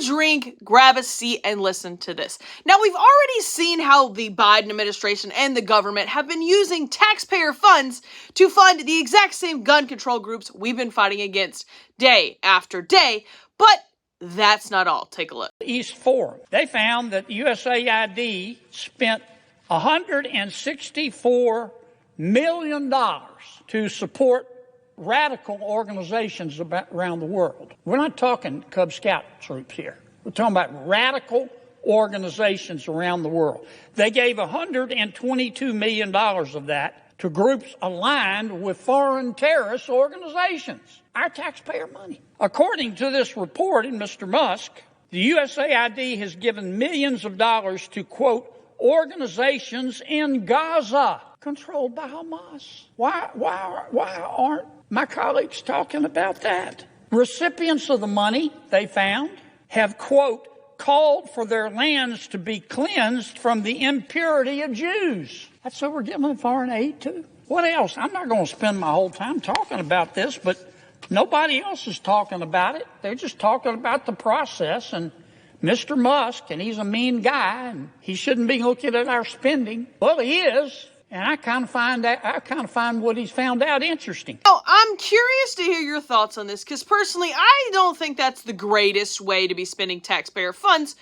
drink, grab a seat, and listen to this. Now, we've already seen how the Biden administration and the government have been using taxpayer funds to fund the exact same gun control groups we've been fighting against day after day, but that's not all. Take a look. East Forum. They found that USAID spent $164 million to support radical organizations around the world. We're not talking Cub Scout troops here. We're talking about radical organizations around the world. They gave $122 million of that to groups aligned with foreign terrorist organizations. Our taxpayer money. According to this report in Mr. Musk, the USAID has given millions of dollars to, quote, organizations in Gaza controlled by Hamas. Why aren't my colleagues talking about that? Recipients of the money, they found, have, quote, called for their lands to be cleansed from the impurity of Jews. That's who we're giving foreign aid to. What else? I'm not going to spend my whole time talking about this, but nobody else is talking about it. They're just talking about the process. And Mr. Musk, and he's a mean guy, and he shouldn't be looking at our spending. Well, he is. And I kind of find what he's found out interesting. Oh, I'm curious to hear your thoughts on this, because personally, I don't think that's the greatest way to be spending taxpayer funds,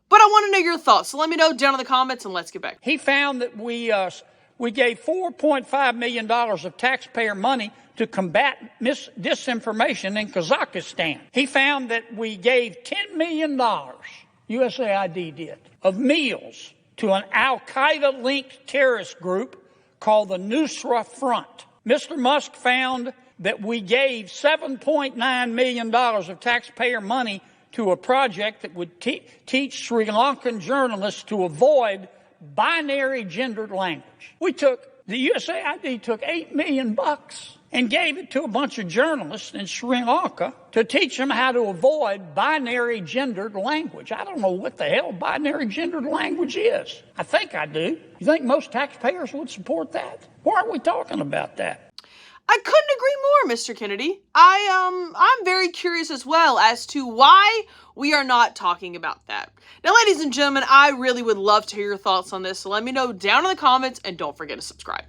but I want to know your thoughts. So let me know down in the comments, and let's get back. He found that we gave $4.5 million of taxpayer money to combat disinformation in Kazakhstan. He found that we gave $10 million, USAID did, of meals to an al-Qaeda-linked terrorist group called the Nusra Front. Mr. Musk found that we gave $7.9 million of taxpayer money to a project that would teach Sri Lankan journalists to avoid binary gendered language. The USAID took $8 million and gave it to a bunch of journalists in Sri Lanka to teach them how to avoid binary gendered language. I don't know what the hell binary gendered language is. I think I do. You think most taxpayers would support that? Why aren't we talking about that? I couldn't agree more, Mr. Kennedy. I'm very curious as well as to why we are not talking about that. Now, ladies and gentlemen, I really would love to hear your thoughts on this, so let me know down in the comments, and don't forget to subscribe.